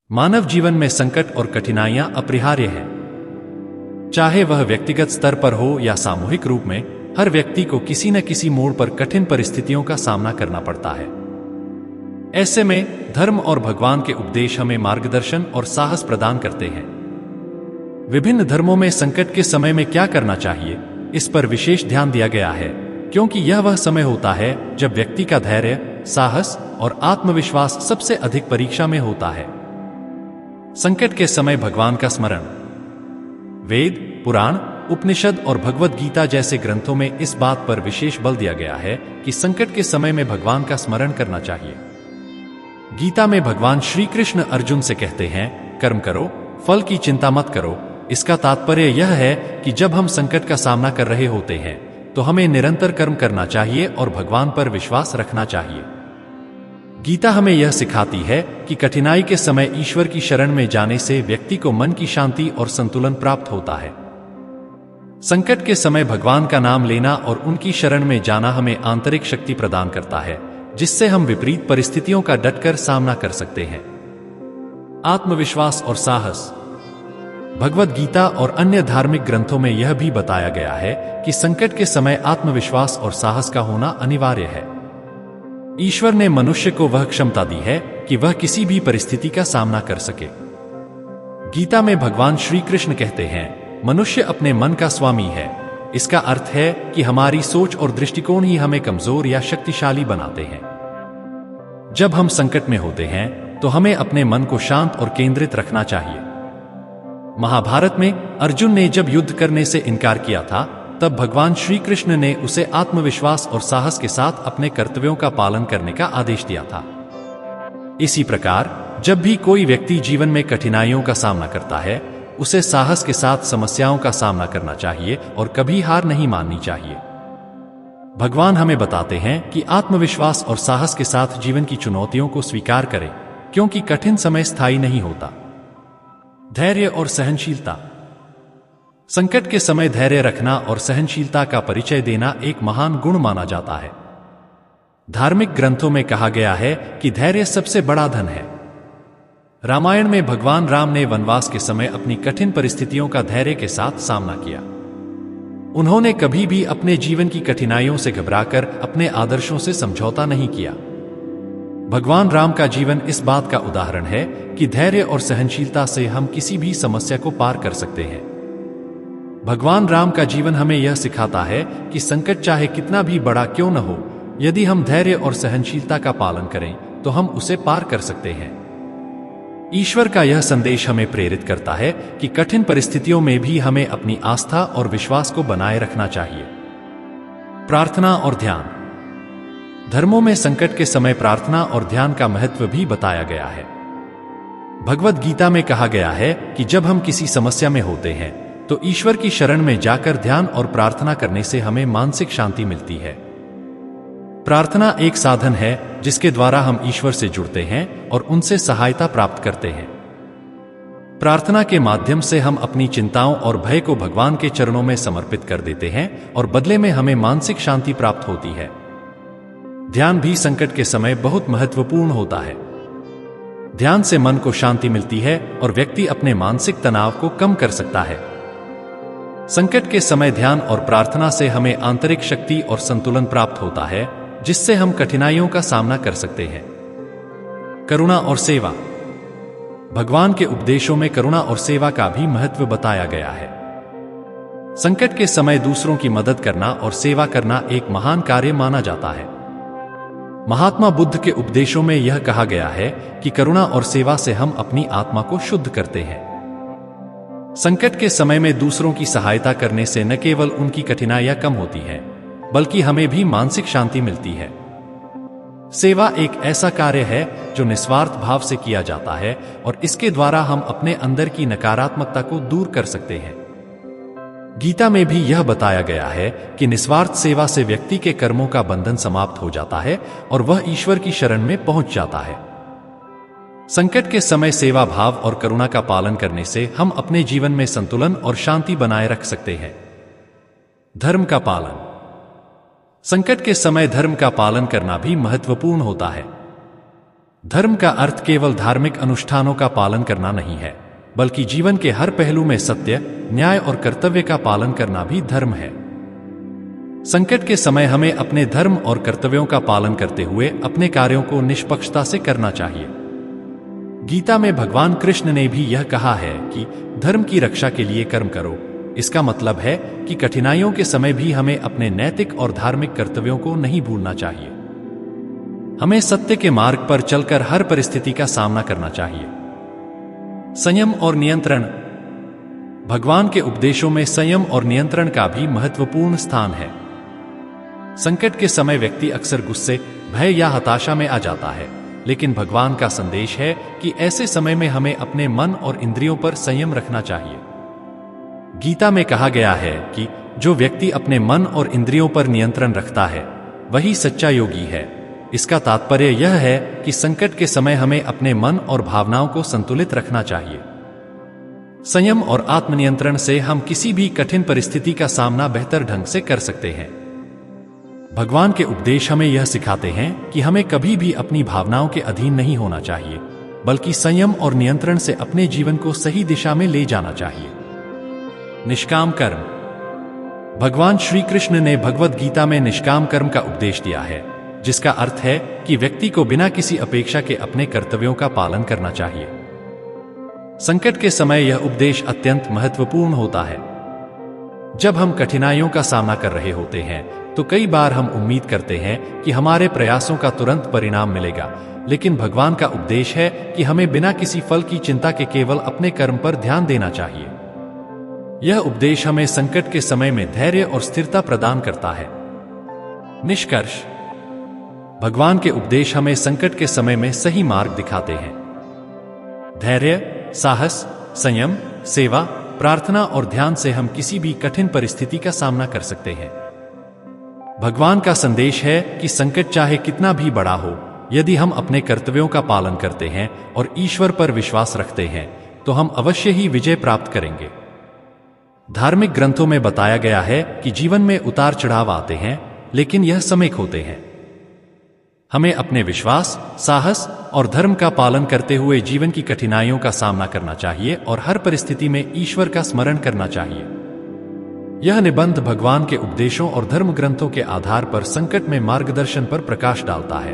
मानव जीवन में संकट और कठिनाइयां अपरिहार्य हैं। चाहे वह व्यक्तिगत स्तर पर हो या सामूहिक रूप में, हर व्यक्ति को किसी न किसी मोड़ पर कठिन परिस्थितियों का सामना करना पड़ता है। ऐसे में धर्म और भगवान के उपदेश हमें मार्गदर्शन और साहस प्रदान करते हैं। विभिन्न धर्मों में संकट के समय में क्या करना चाहिए, इस पर विशेष ध्यान दिया गया है, क्योंकि यह वह समय होता है जब व्यक्ति का धैर्य, साहस और आत्मविश्वास सबसे अधिक परीक्षा में होता है। संकट के समय भगवान का स्मरण। वेद, पुराण, उपनिषद और भगवद गीता जैसे ग्रंथों में इस बात पर विशेष बल दिया गया है कि संकट के समय में भगवान का स्मरण करना चाहिए। गीता में भगवान श्री कृष्ण अर्जुन से कहते हैं, कर्म करो, फल की चिंता मत करो। इसका तात्पर्य यह है कि जब हम संकट का सामना कर रहे होते हैं तो हमें निरंतर कर्म करना चाहिए और भगवान पर विश्वास रखना चाहिए। गीता हमें यह सिखाती है कि कठिनाई के समय ईश्वर की शरण में जाने से व्यक्ति को मन की शांति और संतुलन प्राप्त होता है। संकट के समय भगवान का नाम लेना और उनकी शरण में जाना हमें आंतरिक शक्ति प्रदान करता है, जिससे हम विपरीत परिस्थितियों का डटकर सामना कर सकते हैं। आत्मविश्वास और साहस। भगवद गीता और अन्य धार्मिक ग्रंथों में यह भी बताया गया है कि संकट के समय आत्मविश्वास और साहस का होना अनिवार्य है। ईश्वर ने मनुष्य को वह क्षमता दी है कि वह किसी भी परिस्थिति का सामना कर सके। गीता में भगवान श्री कृष्ण कहते हैं, मनुष्य अपने मन का स्वामी है। इसका अर्थ है कि हमारी सोच और दृष्टिकोण ही हमें कमजोर या शक्तिशाली बनाते हैं। जब हम संकट में होते हैं तो हमें अपने मन को शांत और केंद्रित रखना चाहिए। महाभारत में अर्जुन ने जब युद्ध करने से इनकार किया था, तब भगवान श्री कृष्ण ने उसे आत्मविश्वास और साहस के साथ अपने कर्तव्यों का पालन करने का आदेश दिया था। इसी प्रकार जब भी कोई व्यक्ति जीवन में कठिनाइयों का सामना करता है, उसे साहस के साथ समस्याओं का सामना करना चाहिए और कभी हार नहीं माननी चाहिए। भगवान हमें बताते हैं कि आत्मविश्वास और साहस के साथ जीवन की चुनौतियों को स्वीकार करें, क्योंकि कठिन समय स्थायी नहीं होता। धैर्य और सहनशीलता। संकट के समय धैर्य रखना और सहनशीलता का परिचय देना एक महान गुण माना जाता है। धार्मिक ग्रंथों में कहा गया है कि धैर्य सबसे बड़ा धन है। रामायण में भगवान राम ने वनवास के समय अपनी कठिन परिस्थितियों का धैर्य के साथ सामना किया। उन्होंने कभी भी अपने जीवन की कठिनाइयों से घबराकर अपने आदर्शों से समझौता नहीं किया। भगवान राम का जीवन इस बात का उदाहरण है कि धैर्य और सहनशीलता से हम किसी भी समस्या को पार कर सकते हैं। भगवान राम का जीवन हमें यह सिखाता है कि संकट चाहे कितना भी बड़ा क्यों न हो, यदि हम धैर्य और सहनशीलता का पालन करें तो हम उसे पार कर सकते हैं। ईश्वर का यह संदेश हमें प्रेरित करता है कि कठिन परिस्थितियों में भी हमें अपनी आस्था और विश्वास को बनाए रखना चाहिए। प्रार्थना और ध्यान। धर्मों में संकट के समय प्रार्थना और ध्यान का महत्व भी बताया गया है। भगवद गीता में कहा गया है कि जब हम किसी समस्या में होते हैं तो ईश्वर की शरण में जाकर ध्यान और प्रार्थना करने से हमें मानसिक शांति मिलती है। प्रार्थना एक साधन है जिसके द्वारा हम ईश्वर से जुड़ते हैं और उनसे सहायता प्राप्त करते हैं। प्रार्थना के माध्यम से हम अपनी चिंताओं और भय को भगवान के चरणों में समर्पित कर देते हैं और बदले में हमें मानसिक शांति प्राप्त होती है। ध्यान भी संकट के समय बहुत महत्वपूर्ण होता है। ध्यान से मन को शांति मिलती है और व्यक्ति अपने मानसिक तनाव को कम कर सकता है। संकट के समय ध्यान और प्रार्थना से हमें आंतरिक शक्ति और संतुलन प्राप्त होता है, जिससे हम कठिनाइयों का सामना कर सकते हैं। करुणा और सेवा। भगवान के उपदेशों में करुणा और सेवा का भी महत्व बताया गया है। संकट के समय दूसरों की मदद करना और सेवा करना एक महान कार्य माना जाता है। महात्मा बुद्ध के उपदेशों में यह कहा गया है कि करुणा और सेवा से हम अपनी आत्मा को शुद्ध करते हैं। संकट के समय में दूसरों की सहायता करने से न केवल उनकी कठिनाइयां कम होती हैं, बल्कि हमें भी मानसिक शांति मिलती है। सेवा एक ऐसा कार्य है जो निस्वार्थ भाव से किया जाता है और इसके द्वारा हम अपने अंदर की नकारात्मकता को दूर कर सकते हैं। गीता में भी यह बताया गया है कि निस्वार्थ सेवा से व्यक्ति के कर्मों का बंधन समाप्त हो जाता है और वह ईश्वर की शरण में पहुंच जाता है। संकट के समय सेवा भाव और करुणा का पालन करने से हम अपने जीवन में संतुलन और शांति बनाए रख सकते हैं। धर्म का पालन। संकट के समय धर्म का पालन करना भी महत्वपूर्ण होता है। धर्म का अर्थ केवल धार्मिक अनुष्ठानों का पालन करना नहीं है, बल्कि जीवन के हर पहलू में सत्य, न्याय और कर्तव्य का पालन करना भी धर्म है। संकट के समय हमें अपने धर्म और कर्तव्यों का पालन करते हुए अपने कार्यों को निष्पक्षता से करना चाहिए। गीता में भगवान कृष्ण ने भी यह कहा है कि धर्म की रक्षा के लिए कर्म करो। इसका मतलब है कि कठिनाइयों के समय भी हमें अपने नैतिक और धार्मिक कर्तव्यों को नहीं भूलना चाहिए। हमें सत्य के मार्ग पर चलकर हर परिस्थिति का सामना करना चाहिए। संयम और नियंत्रण। भगवान के उपदेशों में संयम और नियंत्रण का भी महत्वपूर्ण स्थान है। संकट के समय व्यक्ति अक्सर गुस्से, भय या हताशा में आ जाता है, लेकिन भगवान का संदेश है कि ऐसे समय में हमें अपने मन और इंद्रियों पर संयम रखना चाहिए। गीता में कहा गया है कि जो व्यक्ति अपने मन और इंद्रियों पर नियंत्रण रखता है वही सच्चा योगी है। इसका तात्पर्य यह है कि संकट के समय हमें अपने मन और भावनाओं को संतुलित रखना चाहिए। संयम और आत्मनियंत्रण से हम किसी भी कठिन परिस्थिति का सामना बेहतर ढंग से कर सकते हैं। भगवान के उपदेश हमें यह सिखाते हैं कि हमें कभी भी अपनी भावनाओं के अधीन नहीं होना चाहिए, बल्कि संयम और नियंत्रण से अपने जीवन को सही दिशा में ले जाना चाहिए। निष्काम कर्म। भगवान श्री कृष्ण ने भगवद गीता में निष्काम कर्म का उपदेश दिया है, जिसका अर्थ है कि व्यक्ति को बिना किसी अपेक्षा के अपने कर्तव्यों का पालन करना चाहिए। संकट के समय यह उपदेश अत्यंत महत्वपूर्ण होता है। जब हम कठिनाइयों का सामना कर रहे होते हैं तो कई बार हम उम्मीद करते हैं कि हमारे प्रयासों का तुरंत परिणाम मिलेगा, लेकिन भगवान का उपदेश है कि हमें बिना किसी फल की चिंता के केवल अपने कर्म पर ध्यान देना चाहिए। यह उपदेश हमें संकट के समय में धैर्य और स्थिरता प्रदान करता है। निष्कर्ष। भगवान के उपदेश हमें संकट के समय में सही मार्ग दिखाते हैं। धैर्य, साहस, संयम, सेवा, प्रार्थना और ध्यान से हम किसी भी कठिन परिस्थिति का सामना कर सकते हैं। भगवान का संदेश है कि संकट चाहे कितना भी बड़ा हो, यदि हम अपने कर्तव्यों का पालन करते हैं और ईश्वर पर विश्वास रखते हैं तो हम अवश्य ही विजय प्राप्त करेंगे। धार्मिक ग्रंथों में बताया गया है कि जीवन में उतार चढ़ाव आते हैं, लेकिन यह समय होते हैं। हमें अपने विश्वास, साहस और धर्म का पालन करते हुए जीवन की कठिनाइयों का सामना करना चाहिए और हर परिस्थिति में ईश्वर का स्मरण करना चाहिए। यह निबंध भगवान के उपदेशों और धर्म ग्रंथों के आधार पर संकट में मार्गदर्शन पर प्रकाश डालता है।